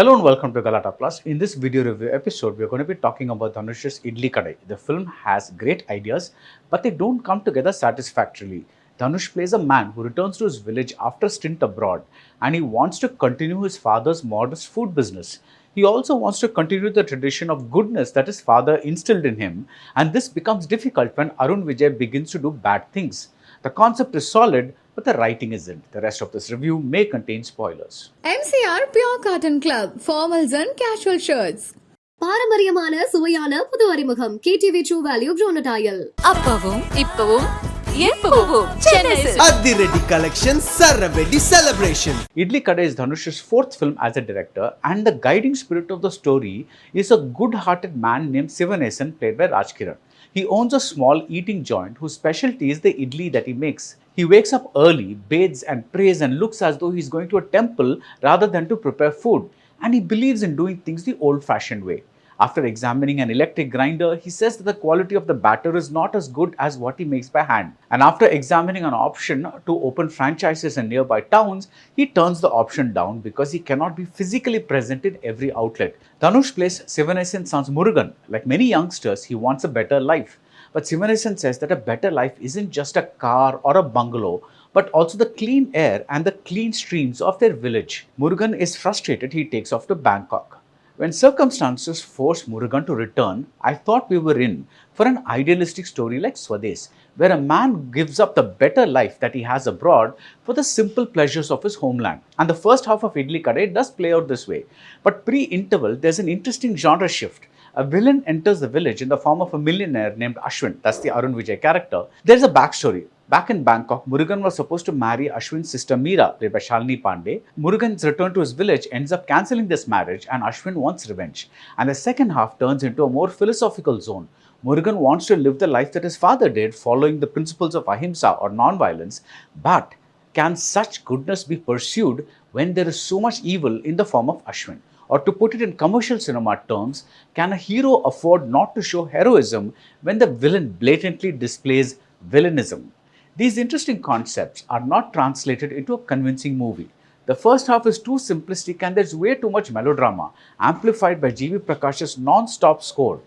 Hello and welcome to Galatta Plus. In this video review episode, we are going to be talking about Dhanush's Idli Kadai. The film has great ideas, but they don't come together satisfactorily. Dhanush plays a man who returns to his village after a stint abroad, and he wants to continue his father's modest food business. He also wants to continue the tradition of goodness that his father instilled in him, and this becomes difficult when Arun Vijay begins to do bad things. The concept is solid, but the writing isn't. The rest of this review may contain spoilers. MCR Pure Cotton Club, formals and casual shirts. பாரம்பரியமான சுவையான புது அறிமுகம் KTV True Value Bronadile. அப்பவும் இப்பவும் எப்பவும் Chennai Advertisements collection Saravedi celebration. Idli Kadai is Dhanush's fourth film as a director, and the guiding spirit of the story is a good-hearted man named Sivanesan, played by Rajkiran. He owns a small eating joint whose specialty is the idli that he makes. He wakes up early, bathes and prays and looks as though he's going to a temple rather than to prepare food. And he believes in doing things the old-fashioned way. After examining an electric grinder, he says that the quality of the batter is not as good as what he makes by hand. And after examining an option to open franchises in nearby towns, he turns the option down because he cannot be physically present in every outlet. Dhanush plays Sivanesan Sans Murugan. Like many youngsters, he wants a better life. But Sivanesan says that a better life isn't just a car or a bungalow, but also the clean air and the clean streams of their village. Murugan is frustrated. He takes off to Bangkok. When circumstances force Murugan to return, I thought we were in for an idealistic story like Swades, where a man gives up the better life that he has abroad for the simple pleasures of his homeland. And the first half of Idli Kadai does play out this way. But pre-interval, there's an interesting genre shift. A villain enters the village in the form of a millionaire named Ashwin. That's the Arun Vijay character. There's a backstory. Back in Bangkok, Murugan was supposed to marry Ashwin's sister Meera, played by Shalini Pandey. Murugan's return to his village ends up cancelling this marriage, and Ashwin wants revenge. And the second half turns into a more philosophical zone. Murugan wants to live the life that his father did, following the principles of ahimsa or non-violence. But can such goodness be pursued when there is so much evil in the form of Ashwin? Or to put it in commercial cinema terms, can a hero afford not to show heroism when the villain blatantly displays villainism? These interesting concepts are not translated into a convincing movie. The first half is too simplistic and there's way too much melodrama, amplified by G.V. Prakash's non-stop score.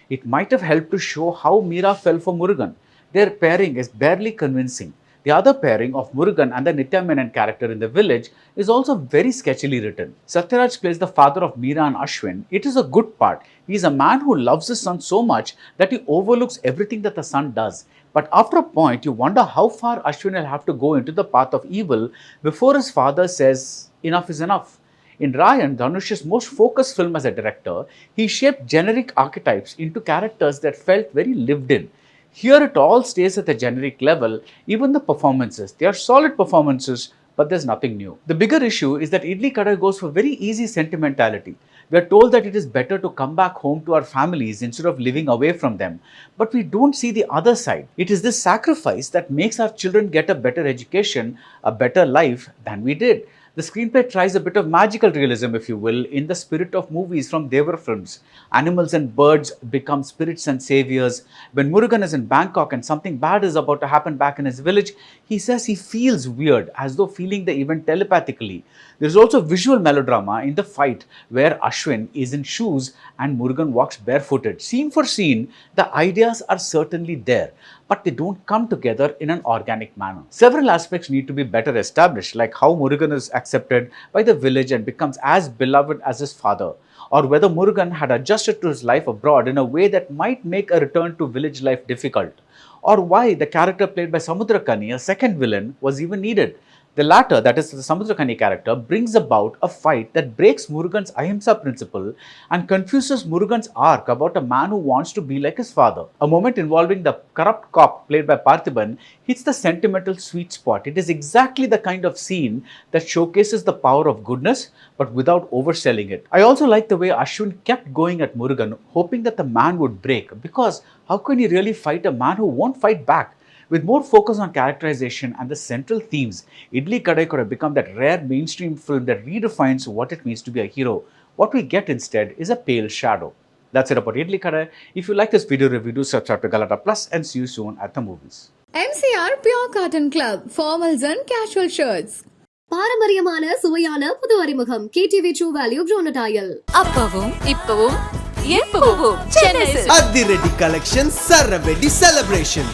It might have helped to show how Meera fell for Murugan. Their pairing is barely convincing. The other pairing of Murugan and the Nithya Menen character in the village is also very sketchily written. Satyaraj plays the father of Meera and Ashwin. It is a good part. He is a man who loves his son so much that he overlooks everything that the son does. But after a point, you wonder how far Ashwin will have to go into the path of evil before his father says, enough is enough. In Ryan, Dhanush's most focused film as a director, he shaped generic archetypes into characters that felt very lived in. Here it all stays at the generic level, even the performances. They are solid performances, but there's nothing new. The bigger issue is that Idli Kadai goes for very easy sentimentality. We are told that it is better to come back home to our families instead of living away from them. But we don't see the other side. It is this sacrifice that makes our children get a better education, a better life than we did. The screenplay tries a bit of magical realism, if you will, in the spirit of movies from Divo films. Animals and birds become spirits and saviors. When Murugan is in Bangkok and something bad is about to happen back in his village, he says he feels weird, as though feeling the event telepathically. There's also visual melodrama in the fight where Ashwin is in shoes and Murugan walks barefooted. Scene for scene, the ideas are certainly there, but they don't come together in an organic manner. Several aspects need to be better established, like how Murugan is accepted by the village and becomes as beloved as his father, or whether Murugan had adjusted to his life abroad in a way that might make a return to village life difficult, or why the character played by Samudrakani, a second villain, was even needed. The latter, that is the Samudrakani character, brings about a fight that breaks Murugan's ahimsa principle and confuses Murugan's arc about a man who wants to be like his father. A moment involving the corrupt cop played by Parthiban hits the sentimental sweet spot. It is exactly the kind of scene that showcases the power of goodness but without overselling it. I also like the way Ashwin kept going at Murugan, hoping that the man would break, because how can he really fight a man who won't fight back? With more focus on characterization and the central themes, Idli Kadai could have become that rare mainstream film that redefines what it means to be a hero. What we get instead is a pale shadow. That's it about Idli Kadai. If you like this video review, do subscribe to Galatta Plus and see you soon at the movies. MCR Pure Cotton Club, formals and casual shirts. பாரம்பரியமான சுவையான புது அறிமுகம் KTV true value ப்ரோனட் oil. அப்பவும் இப்பவும் எப்பவும் சென்னை அதிரடி collection சரவெடி celebration.